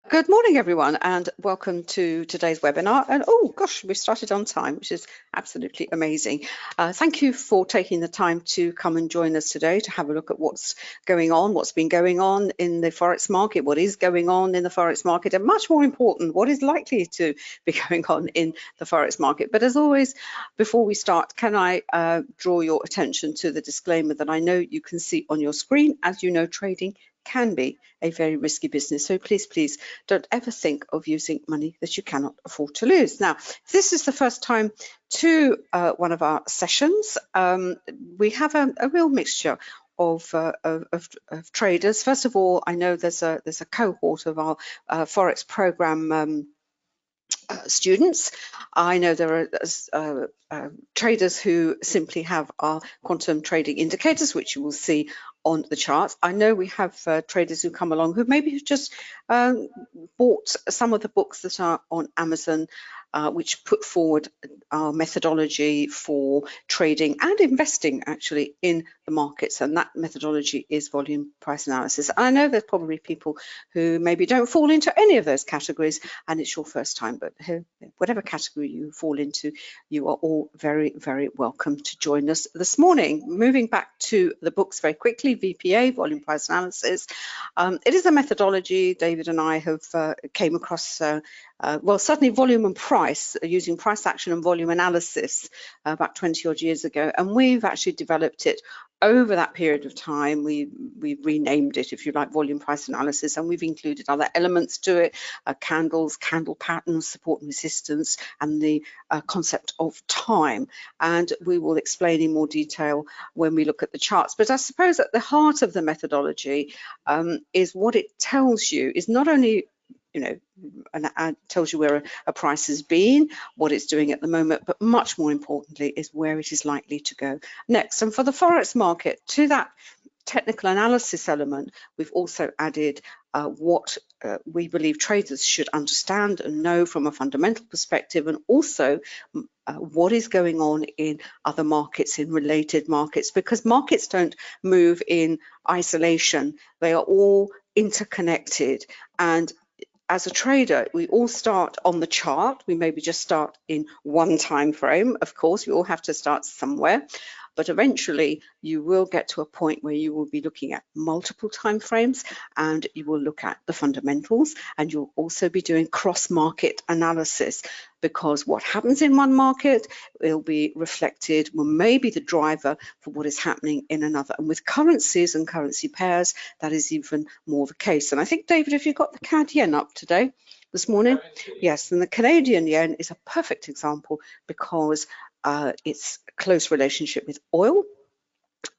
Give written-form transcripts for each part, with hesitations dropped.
Good morning, everyone, and welcome to today's webinar. And oh gosh, we started on time, which is absolutely amazing. Thank you for taking the time to come and join us today to have a look at what's going on, what's been going on in the forex market, what is going on in the forex market, and much more important, what is likely to be going on in the forex market. But as always, before we start, can I draw your attention to the disclaimer that I know you can see on your screen. As you know, trading can be a very risky business. So please don't ever think of using money that you cannot afford to lose. Now, if this is the first time to one of our sessions, we have a real mixture of traders. First of all, I know there's a cohort of our Forex program students. I know there are traders who simply have our quantum trading indicators, which you will see on the charts. I know we have traders who come along who maybe have just bought some of the books that are on Amazon, which put forward our methodology for trading and investing actually in the markets, and that methodology is volume price analysis. And I know there's probably people who maybe don't fall into any of those categories and it's your first time, but whatever category you fall into, you are all very welcome to join us this morning. Moving back to the books very quickly, VPA, volume price analysis. It is a methodology David and I have came across, well, certainly volume and price, using price action and volume analysis about 20 odd years ago, and we've actually developed it over that period of time. We've renamed it, if you like, volume price analysis, and we've included other elements to it, candles, candle patterns, support and resistance, and the concept of time. And we will explain in more detail when we look at the charts. But I suppose at the heart of the methodology is what it tells you is not only, you know, and tells you where a price has been, what it's doing at the moment, but much more importantly is where it is likely to go next. And for the forex market, to that technical analysis element, we've also added what we believe traders should understand and know from a fundamental perspective, and also what is going on in other markets, in related markets, because markets don't move in isolation. They are all interconnected, and as a trader, we all start on the chart. We maybe just start in one time frame. Of course, we all have to start somewhere, but eventually you will get to a point where you will be looking at multiple time frames, and you will look at the fundamentals, and you'll also be doing cross-market analysis, because what happens in one market will be reflected, well, maybe the driver for what is happening in another. And with currencies and currency pairs, that is even more the case. And I think, David, have you got the CAD yen up today this morning? Yes, and the Canadian yen is a perfect example, because it's a close relationship with oil,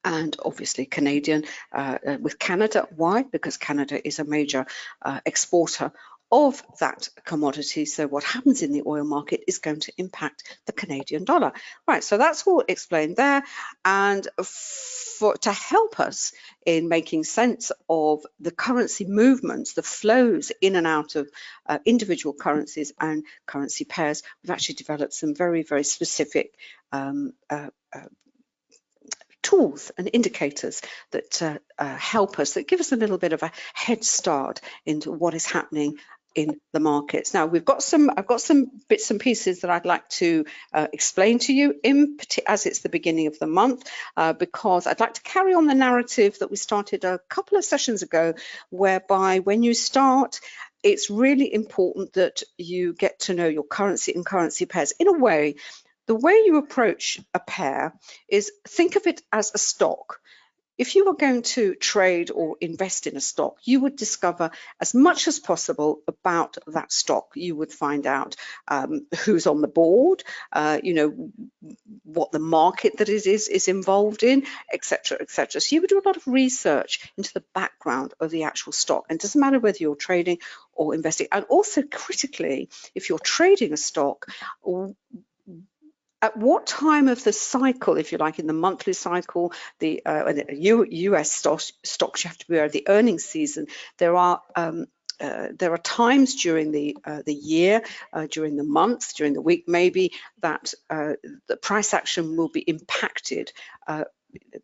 and obviously Canadian with Canada. Why? Because Canada is a major exporter of that commodity. So what happens in the oil market is going to impact the Canadian dollar. Right, so that's all explained there. And to help us in making sense of the currency movements, the flows in and out of individual currencies and currency pairs, we've actually developed some very specific tools and indicators that help us, that give us a little bit of a head start into what is happening in the markets. Now I've got some bits and pieces that I'd like to explain to you, as it's the beginning of the month, because I'd like to carry on the narrative that we started a couple of sessions ago, whereby when you start, it's really important that you get to know your currency and currency pairs. In a way, the way you approach a pair is, think of it as a stock. If you were going to trade or invest in a stock, you would discover as much as possible about that stock. You would find out who's on the board, you know, what the market that it is involved in, etc., etc. So you would do a lot of research into the background of the actual stock. And it doesn't matter whether you're trading or investing. And also critically, if you're trading a stock, at what time of the cycle, if you like, in the monthly cycle, the US stocks, you have to be aware of the earnings season. There are times during the year, during the month, during the week maybe, that the price action will be impacted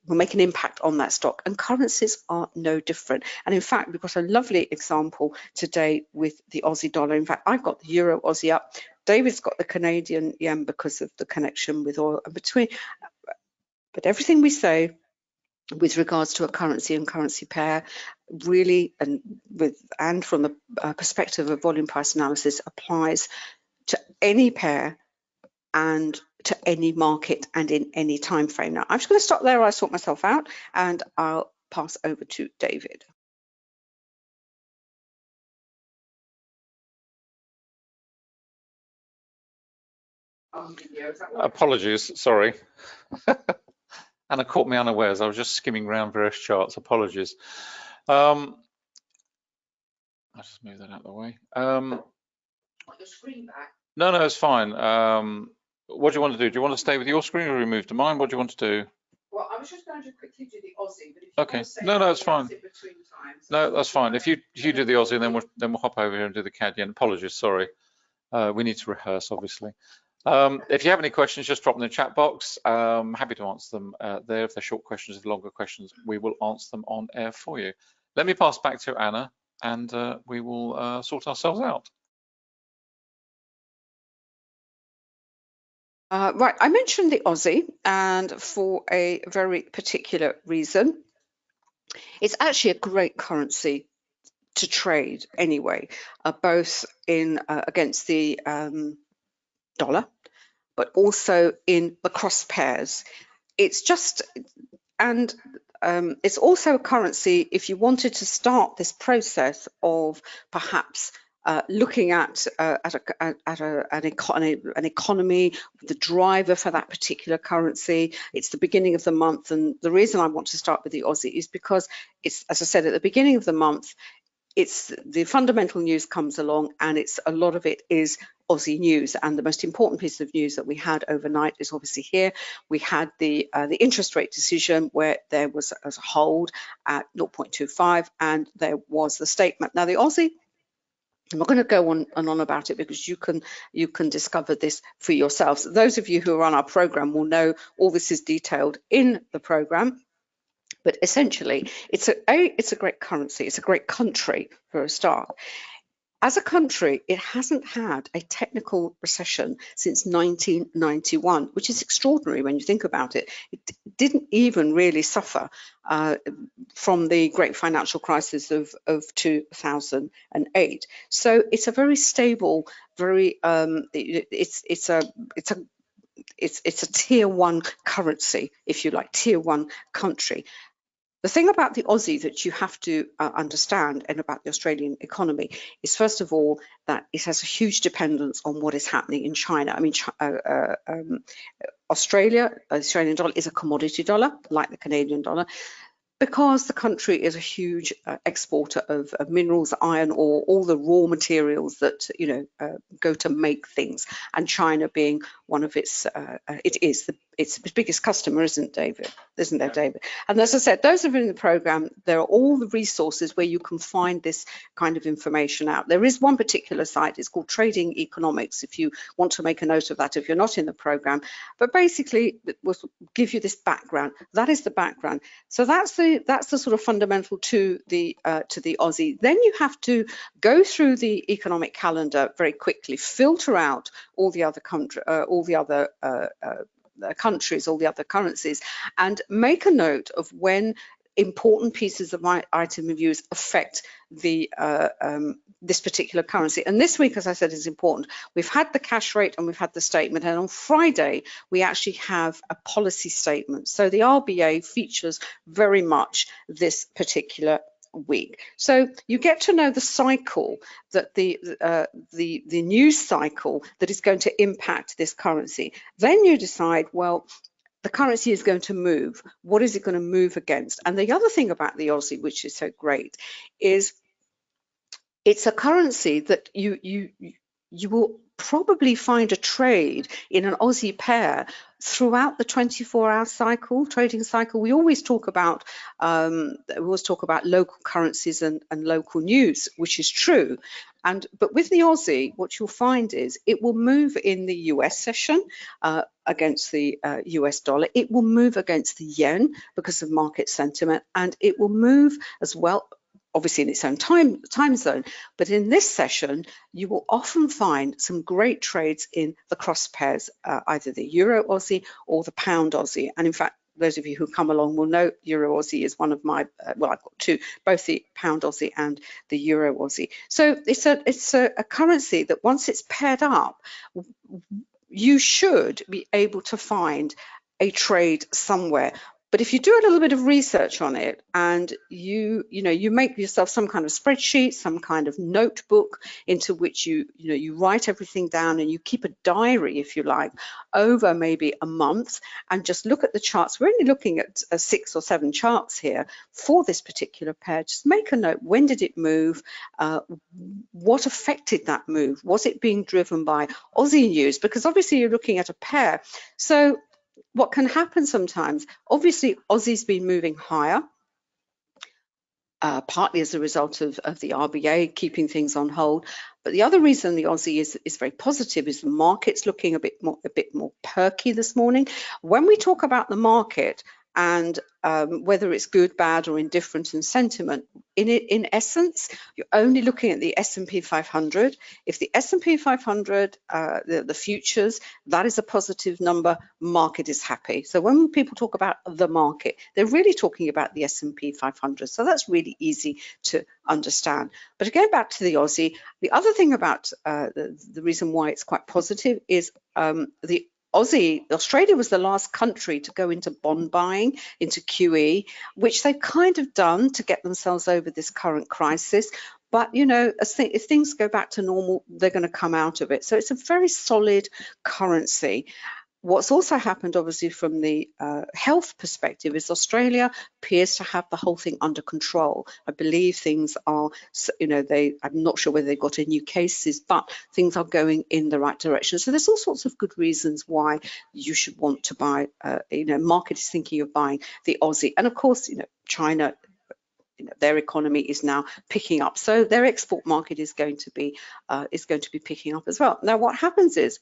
will make an impact on that stock, and currencies are no different. And in fact, we've got a lovely example today with the Aussie dollar. In fact, I've got the Euro Aussie up. David's got the Canadian yen because of the connection with oil and between. But everything we say with regards to a currency and currency pair really, and from the perspective of volume price analysis, applies to any pair and to any market and in any time frame. Now, I'm just going to stop there. I sort myself out, and I'll pass over to David. Apologies, sorry. Anna caught me unawares. I was just skimming around various charts. Apologies. I'll just move that out of the way. The screen back. No, it's fine. What do you want to do? Do you want to stay with your screen or move to mine? What do you want to do? Well, I was just going to quickly do the Aussie, but if you okay. Want to say No, it's fine. Times, no, that's fine. If you do the Aussie, then we'll hop over here and do the CAD yen. Apologies, sorry. We need to rehearse, obviously. If you have any questions, just drop them in the chat box. Happy to answer them there. If they're short questions, if they're longer questions, we will answer them on air for you. Let me pass back to Anna, and we will sort ourselves out. Right, I mentioned the Aussie, and for a very particular reason. It's actually a great currency to trade anyway, both in against the dollar, but also in the cross pairs. It's just, and it's also a currency if you wanted to start this process of perhaps looking at an economy, the driver for that particular currency. It's the beginning of the month, and the reason I want to start with the Aussie is because it's, as I said, at the beginning of the month, it's the fundamental news comes along, and it's a lot of it is Aussie news. And the most important piece of news that we had overnight is obviously here. We had the interest rate decision where there was a hold at 0.25, and there was the statement. Now the Aussie, I'm not going to go on and on about it because you can discover this for yourselves. Those of you who are on our program will know all this is detailed in the program. But essentially, it's a great currency. It's a great country for a start. As a country, it hasn't had a technical recession since 1991, which is extraordinary when you think about it. It didn't even really suffer from the great financial crisis of 2008. So it's a very stable, very it's a tier one currency, if you like, tier one country. The thing about the Aussie that you have to understand, and about the Australian economy, is first of all that it has a huge dependence on what is happening in China. I mean, Australia, the Australian dollar is a commodity dollar, like the Canadian dollar, because the country is a huge exporter of minerals, iron ore, all the raw materials that go to make things, and China being one of its it's the biggest customer, isn't there, David? And as I said, those of you in the program, there are all the resources where you can find this kind of information out. There is one particular site, it's called Trading Economics, if you want to make a note of that if you're not in the program. But basically, it will give you this background. That is the background. So that's the sort of fundamental to the Aussie. Then you have to go through the economic calendar very quickly, filter out all the other countries, all the other currencies, and make a note of when important pieces of my item of use affect the this particular currency. And this week, as I said, is important. We've had the cash rate and we've had the statement, and on Friday we actually have a policy statement. So the RBA features very much this particular week. So you get to know the cycle, that the news cycle that is going to impact this currency. Then you decide, well, the currency is going to move. What is it going to move against? And the other thing about the Aussie, which is so great, is it's a currency that you will probably find a trade in an Aussie pair throughout the 24-hour cycle, trading cycle. We always talk about local currencies and local news, which is true. But with the Aussie, what you'll find is it will move in the US session against the US dollar. It will move against the yen because of market sentiment, and it will move as well, obviously in its own time zone. But in this session, you will often find some great trades in the cross pairs, either the Euro Aussie or the Pound Aussie. And in fact, those of you who come along will know Euro Aussie is one of my, well, I've got two, both the Pound Aussie and the Euro Aussie. So it's a currency that once it's paired up, you should be able to find a trade somewhere. But if you do a little bit of research on it and you make yourself some kind of spreadsheet, some kind of notebook into which you write everything down, and you keep a diary, if you like, over maybe a month, and just look at the charts. We're only looking at 6 or 7 charts here for this particular pair. Just make a note. When did it move? What affected that move? Was it being driven by Aussie news? Because obviously you're looking at a pair. So what can happen sometimes, obviously Aussie's been moving higher, partly as a result of the RBA keeping things on hold. But the other reason the Aussie is very positive is the market's looking a bit more perky this morning. When we talk about the market and whether it's good, bad or indifferent in sentiment, in essence, you're only looking at the S&P 500. If the S&P 500, the futures, that is a positive number, market is happy. So when people talk about the market, they're really talking about the S&P 500. So that's really easy to understand. But again, back to the Aussie, the other thing about the reason why it's quite positive is Australia was the last country to go into bond buying, into QE, which they've kind of done to get themselves over this current crisis. But, if things go back to normal, they're going to come out of it. So it's a very solid currency. What's also happened, obviously, from the health perspective is Australia appears to have the whole thing under control. I believe things are, I'm not sure whether they've got any new cases, but things are going in the right direction. So there's all sorts of good reasons why you should want to buy, market is thinking of buying the Aussie. And of course, China, their economy is now picking up. So their export market is going to be picking up as well. Now, what happens is,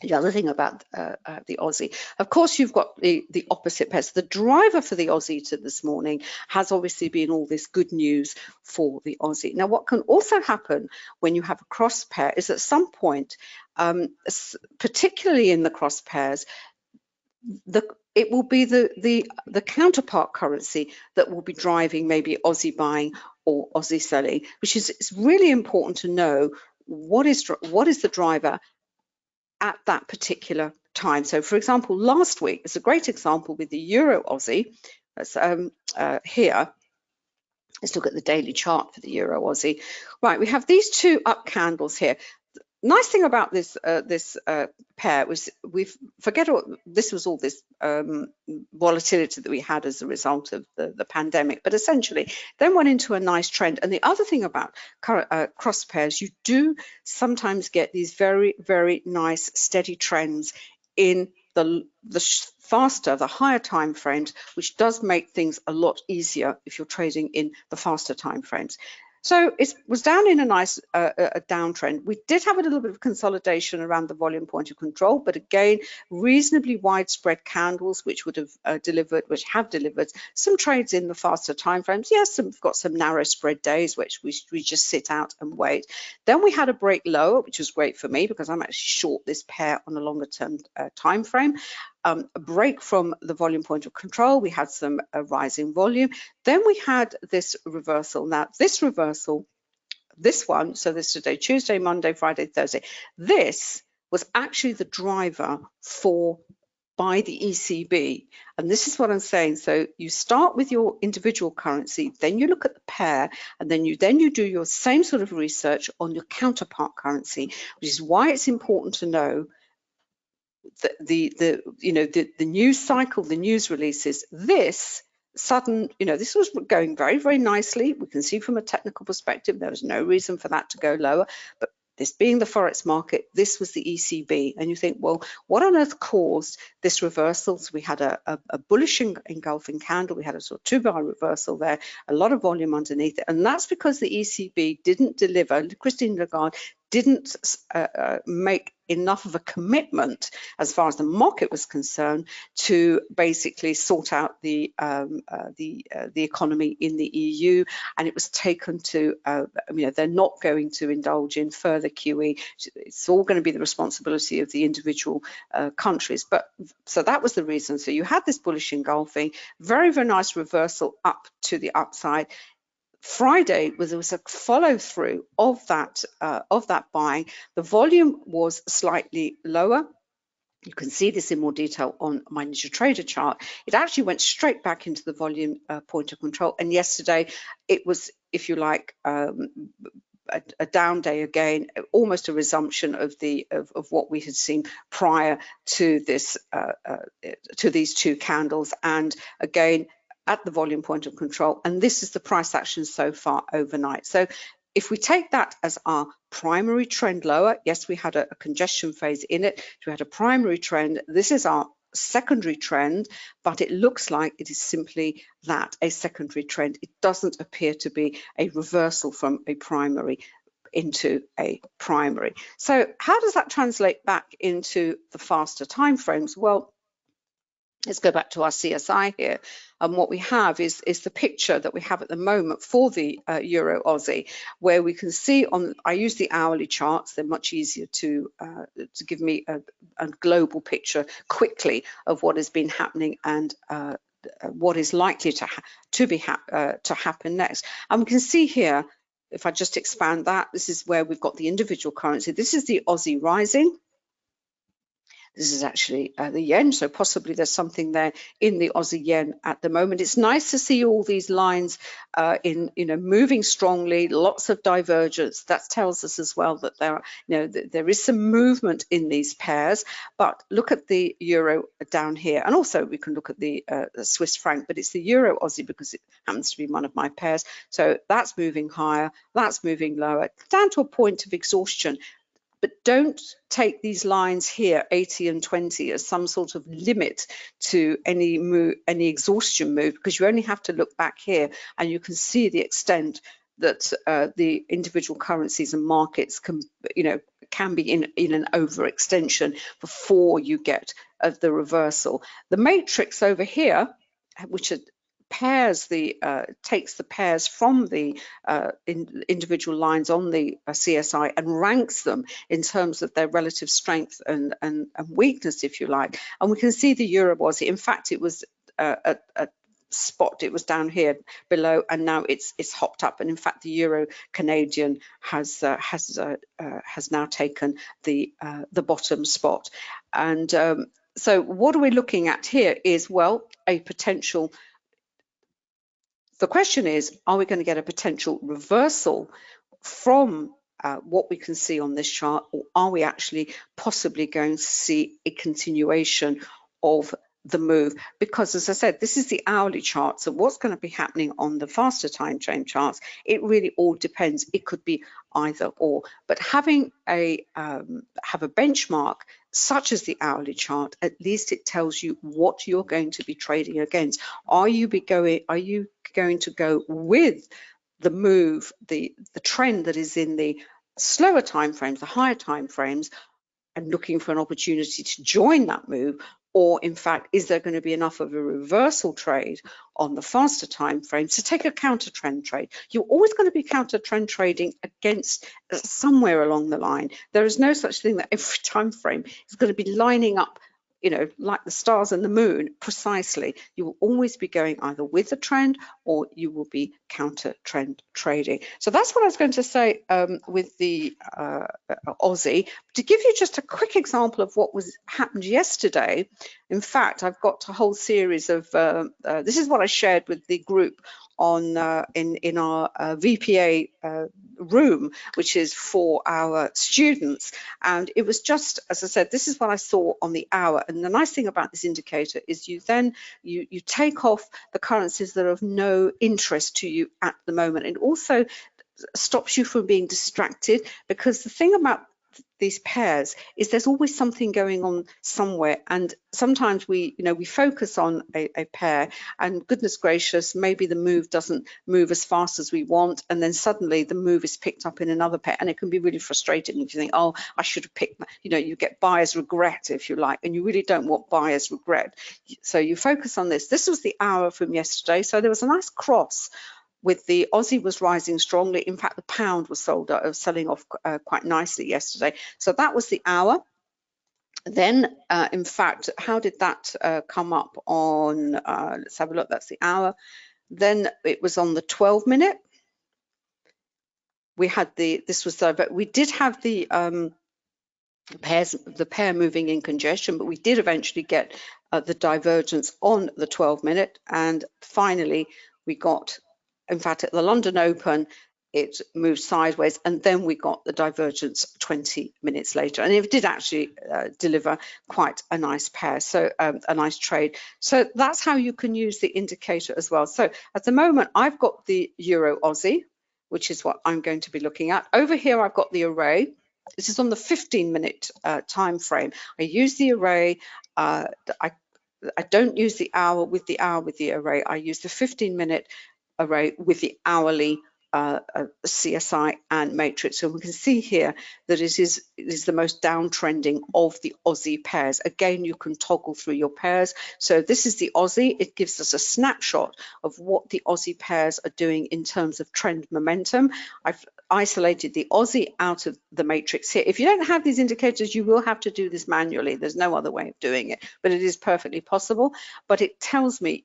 the other thing about the Aussie, of course, you've got the opposite pairs. The driver for the Aussie to this morning has obviously been all this good news for the Aussie. Now, what can also happen when you have a cross pair is at some point, particularly in the cross pairs, it will be the counterpart currency that will be driving maybe Aussie buying or Aussie selling, which is, it's really important to know what is the driver at that particular time. So for example, last week is a great example with the Euro Aussie. That's here. Let's look at the daily chart for the Euro Aussie. Right, we have these two up candles here. Nice thing about this pair was this was all this volatility that we had as a result of the pandemic, but essentially then went into a nice trend. And the other thing about cross pairs, you do sometimes get these very, very nice steady trends in the faster, the higher time frames, which does make things a lot easier if you're trading in the faster time frames. So it was down in a nice a downtrend. We did have a little bit of consolidation around the volume point of control, but again, reasonably widespread candles, which have delivered some trades in the faster timeframes. Yes, we've got some narrow spread days, which we just sit out and wait. Then we had a break lower, which was great for me because I'm actually short this pair on a longer term time frame. A break from the volume point of control, we had some rising volume. Then we had this reversal. Now this reversal, this one, so this today, Tuesday, Monday, Friday, Thursday, this was actually the driver by the ECB. And this is what I'm saying. So you start with your individual currency, then you look at the pair, and then you do your same sort of research on your counterpart currency, which is why it's important to know the news cycle, the news releases. This was going very, very nicely. We can see from a technical perspective there was no reason for that to go lower, but this being the forex market, this was the ECB. And you think, well, what on earth caused this reversal? So we had a bullish engulfing candle, we had a sort of 2-bar reversal there, a lot of volume underneath it, and that's because the ECB didn't deliver. Christine Lagarde didn't make enough of a commitment as far as the market was concerned to basically sort out the economy in the EU, and it was taken to they're not going to indulge in further QE. It's all going to be the responsibility of the individual countries. But so that was the reason. So you had this bullish engulfing, very, very nice reversal up to the upside. Friday there was a follow through of that buying. The volume was slightly lower. You can see this in more detail on my Ninja Trader chart. It actually went straight back into the volume point of control. And yesterday it was, if you like, a down day again, almost a resumption of what we had seen prior to this to these two candles. And again, at the volume point of control, and this is the price action so far overnight. So if we take that as our primary trend lower, yes, we had a congestion phase in it. So we had a primary trend. This is our secondary trend, but it looks like it is simply that, a secondary trend. It doesn't appear to be a reversal from a primary into a primary. So how does that translate back into the faster time frames? Well, let's go back to our CSI here, and what we have is the picture that we have at the moment for the Euro Aussie, where we can see on, I use the hourly charts, they're much easier to give me a global picture quickly of what has been happening and what is likely to happen next. And we can see here, if I just expand that, this is where we've got the individual currency. This is the Aussie rising. This is actually the yen, so possibly there's something there in the Aussie yen at the moment. It's nice to see all these lines moving strongly, lots of divergence. That tells us as well that there is some movement in these pairs. But look at the euro down here, and also we can look at the Swiss franc, but it's the euro Aussie because it happens to be one of my pairs. So that's moving higher, that's moving lower, down to a point of exhaustion. But don't take these lines here, 80 and 20, as some sort of limit to any exhaustion move, because you only have to look back here and you can see the extent that the individual currencies and markets can be in an overextension before you get the reversal. The matrix over here, which takes the pairs from the individual lines on the CSI and ranks them in terms of their relative strength and weakness, if you like. And we can see the Euro Aussie. In fact, it was a spot, it was down here below, and now it's hopped up. And in fact, the Euro Canadian has now taken the bottom spot. And so what are we looking at here is, well, a potential. The question is, are we going to get a potential reversal from what we can see on this chart, or are we actually possibly going to see a continuation of the move? Because, as I said, this is the hourly chart, so what's going to be happening on the faster time frame charts, it really all depends. It could be either or, but having have a benchmark such as the hourly chart, at least it tells you what you're going to be trading against. Are you going to go with the move, the trend that is in the slower time frames, the higher time frames, and looking for an opportunity to join that move? Or in fact, is there going to be enough of a reversal trade on the faster time frames to take a counter trend trade? You're always going to be counter trend trading against somewhere along the line. There is no such thing that every time frame is going to be lining up, like the stars and the moon precisely. You will always be going either with the trend or you will be counter trend trading. So that's what I was going to say with the Aussie. To give you just a quick example of what happened yesterday, in fact, I've got a whole series of, this is what I shared with the group on in our VPA room, which is for our students. And it was just, as I said, this is what I saw on the hour. And the nice thing about this indicator is you take off the currencies that are of no interest to you at the moment. And also stops you from being distracted, because the thing about these pairs is there's always something going on somewhere, and sometimes we focus on a pair, and goodness gracious, maybe the move doesn't move as fast as we want, and then suddenly the move is picked up in another pair, and it can be really frustrating if you think, oh, I should have picked, you get buyer's regret, if you like, and you really don't want buyer's regret. So you focus on this. This was the hour from yesterday, so there was a nice cross with the Aussie was rising strongly. In fact, the pound was selling off quite nicely yesterday. So that was the hour. Then, in fact, how did that come up on, let's have a look, that's the hour. Then it was on the 12-minute. We had but we did have the pair moving in congestion, but we did eventually get the divergence on the 12-minute. And finally, we got, in fact, at the London Open, it moved sideways, and then we got the divergence 20 minutes later, and it did actually deliver quite a nice pair, so a nice trade. So that's how you can use the indicator as well. So at the moment, I've got the Euro Aussie, which is what I'm going to be looking at. Over here, I've got the array. This is on the 15-minute time frame. I use the array. I don't use the hour with the array. I use the 15-minute array with the hourly CSI and matrix. So we can see here that it is the most downtrending of the Aussie pairs. Again, you can toggle through your pairs. So this is the Aussie. It gives us a snapshot of what the Aussie pairs are doing in terms of trend momentum. I've isolated the Aussie out of the matrix here. If you don't have these indicators, you will have to do this manually. There's no other way of doing it, but it is perfectly possible. But it tells me,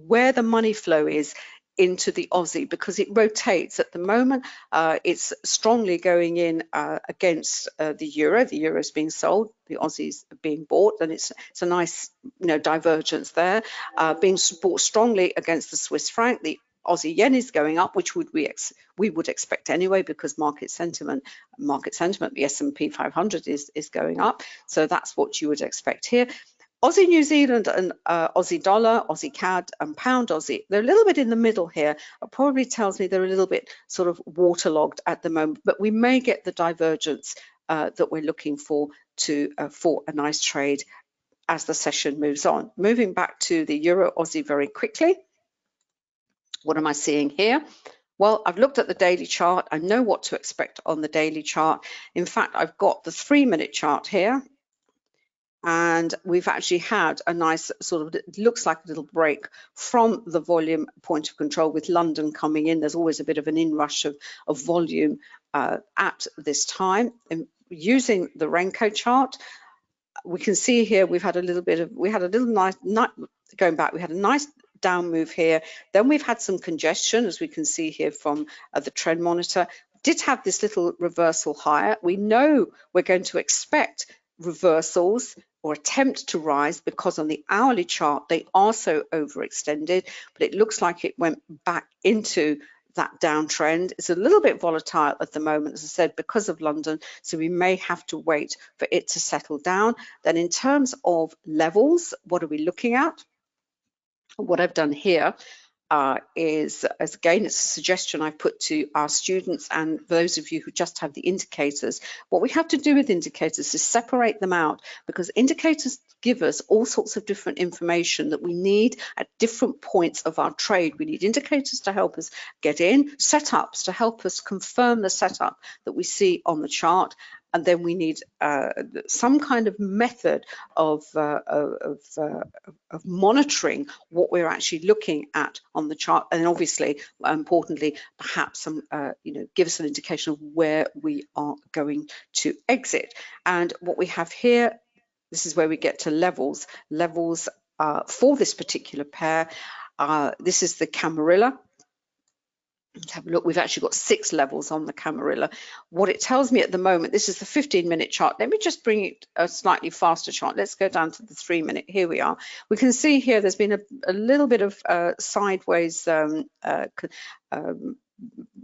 where the money flow is into the Aussie, because it rotates. At the moment, it's strongly going in against the euro. The euro is being sold, the Aussies are being bought, and it's a nice divergence there. Being bought strongly against the Swiss franc. The Aussie yen is going up, which we would expect anyway, because market sentiment, the S&P 500 is going up. So that's what you would expect here. Aussie New Zealand and Aussie dollar, Aussie CAD and pound Aussie, they're a little bit in the middle here. It probably tells me they're a little bit sort of waterlogged at the moment, but we may get the divergence that we're looking for a nice trade as the session moves on. Moving back to the Euro Aussie very quickly. What am I seeing here? Well, I've looked at the daily chart. I know what to expect on the daily chart. In fact, I've got the 3-minute chart here. And we've actually had a nice sort of, it looks like a little break from the volume point of control with London coming in. There's always a bit of an inrush of volume at this time. And using the Renko chart, we can see here we had a nice down move here. Then we've had some congestion, as we can see here from the trend monitor. Did have this little reversal higher. We know we're going to expect reversals or attempt to rise, because on the hourly chart they are so overextended, but it looks like it went back into that downtrend. It's a little bit volatile at the moment, as I said, because of London, so we may have to wait for it to settle down. Then in terms of levels, what are we looking at? What I've done here is, as again, it's a suggestion I've put to our students and those of you who just have the indicators. What we have to do with indicators is separate them out, because indicators give us all sorts of different information that we need at different points of our trade. We need indicators to help us get in, setups to help us confirm the setup that we see on the chart, and then we need some kind of method of monitoring what we're actually looking at on the chart, and obviously, importantly, perhaps some, give us an indication of where we are going to exit. And what we have here, this is where we get to levels. Levels for this particular pair. This is the Camarilla. Let's have a look. We've actually got 6 levels on the Camarilla. What it tells me at the moment, this is the 15-minute chart. Let me just bring it a slightly faster chart. Let's go down to the 3-minute. Here we are. We can see here there's been a little bit of sideways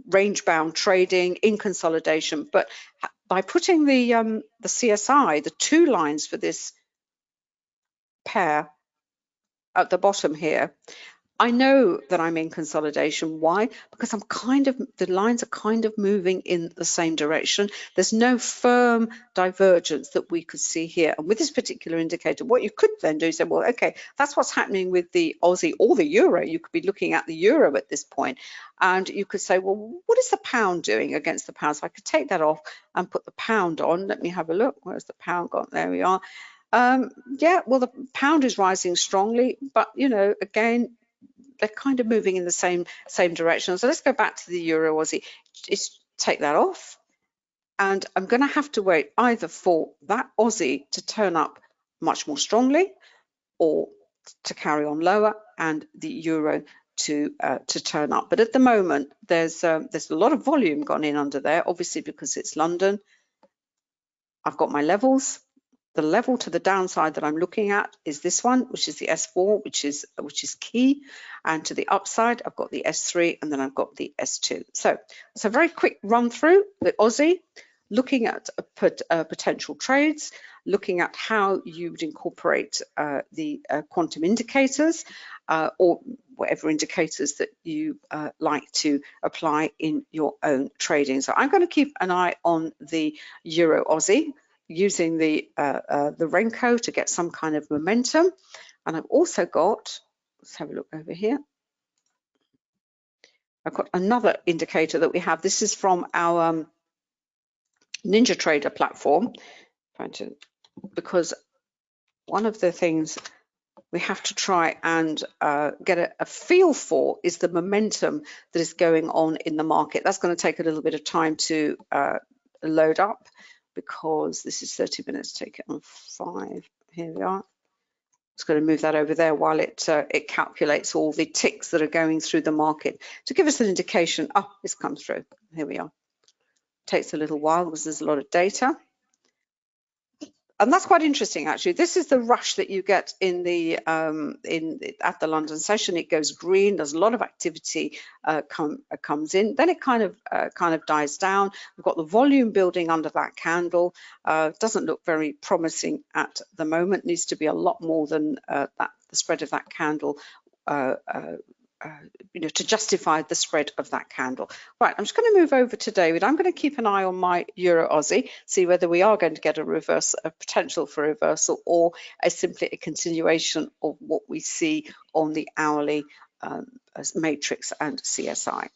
range-bound trading in consolidation, but by putting the CSI, the 2 lines for this pair at the bottom here, I know that I'm in consolidation. Why? Because the lines are kind of moving in the same direction. There's no firm divergence that we could see here. And with this particular indicator, what you could then do is say, well, okay, that's what's happening with the Aussie or the euro. You could be looking at the euro at this point, and you could say, well, what is the pound doing against the pound? So I could take that off and put the pound on. Let me have a look. Where's the pound gone? There we are. Yeah, well, the pound is rising strongly, but, you know, again, they're kind of moving in the same direction. So let's go back to the euro Aussie. Just take that off, and I'm going to have to wait either for that Aussie to turn up much more strongly, or to carry on lower, and the euro to turn up. But at the moment, there's a lot of volume gone in under there, obviously because it's London. I've got my levels. The level to the downside that I'm looking at is this one, which is the S4, which is key. And to the upside, I've got the S3, and then I've got the S2. So it's a very quick run through the Aussie, looking at potential trades, looking at how you would incorporate the quantum indicators, or whatever indicators that you like to apply in your own trading. So I'm going to keep an eye on the Euro Aussie, using the Renko to get some kind of momentum. And I've also got, let's have a look over here. I've got another indicator that we have. This is from our Ninja Trader platform, because one of the things we have to try and get a feel for is the momentum that is going on in the market. That's going to take a little bit of time to load up, because this is 30 minutes. Take it on 5. Here we are. It's going to move that over there while it calculates all the ticks that are going through the market to give us an indication. Oh, it's come through. Here we are. Takes a little while because there's a lot of data. And that's quite interesting, actually. This is the rush that you get at the London session. It goes green. There's a lot of activity comes in. Then it kind of dies down. We've got the volume building under that candle. Doesn't look very promising at the moment. Needs to be a lot more than the spread of that candle. To justify the spread of that candle. Right, I'm just going to move over to David. I'm going to keep an eye on my Euro Aussie, see whether we are going to get a potential for reversal, or simply a continuation of what we see on the hourly matrix and CSI.